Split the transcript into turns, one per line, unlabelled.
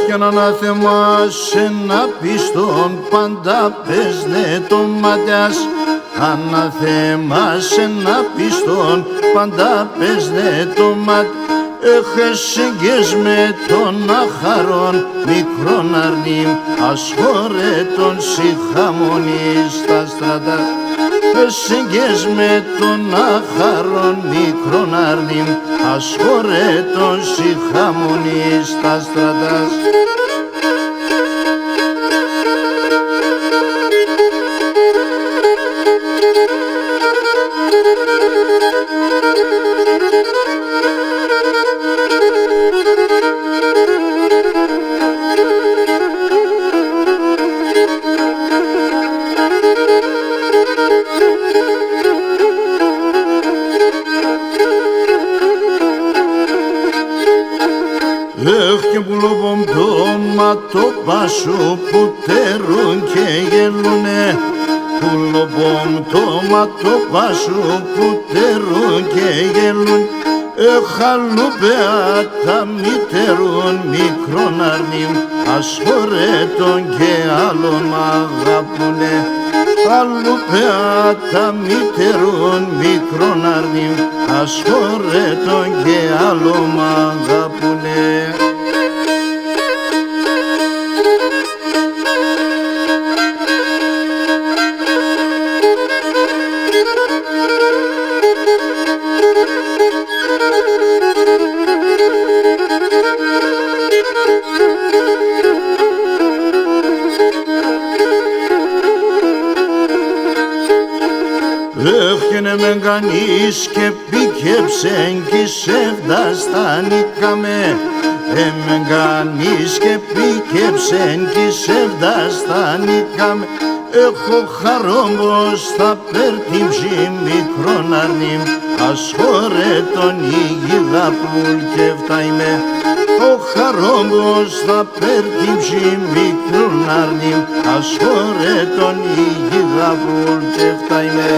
Κι αν αναθεμάσαι να πεις τον πάντα πέσνε το ματιάς. Αναθεμάσαι να πεις τον πάντα πέσνε το ματιάς. Έχεσεγγες με τον αχαρόν μικρόν αρνήμ, ασχωρέτων συχαμονής στα στρατά. Έχεσεγγες με τον αχαρόν μικρόν αρνήμ, ασχωρέτων συχαμονής στα στρατά. Και πουλοβόμ το ματόπα σου που τέρουν και γελούνε. Πουλοβόμ το ματόπα σου που τέρουν και γελούν. Χαλουπέα τα μητερούν μικρόν αρνήμ, ασχωρέτων και άλλων μ' αγαπούνε. Χαλουπέα τα μητερούν μικρόν αρνήμ, ασχωρέτων και άλλων μ' αγαπούνε. Έφτιανε με κανείς και πήκεψεν κι σεβδαστανήκαμε. Με κανείς και πήκεψεν κι σεβδαστανήκαμε. Έχω χαρόμπος θα πέρτυμψει μικρόν αρνήμ, ασχωρέτων ηγίδα πουλκευτάιμε. Ο χαρόμπος θα πέρτυμψει μικρόν αρνήμ, ασχωρέτων ηγίδα πουλκευτάιμε.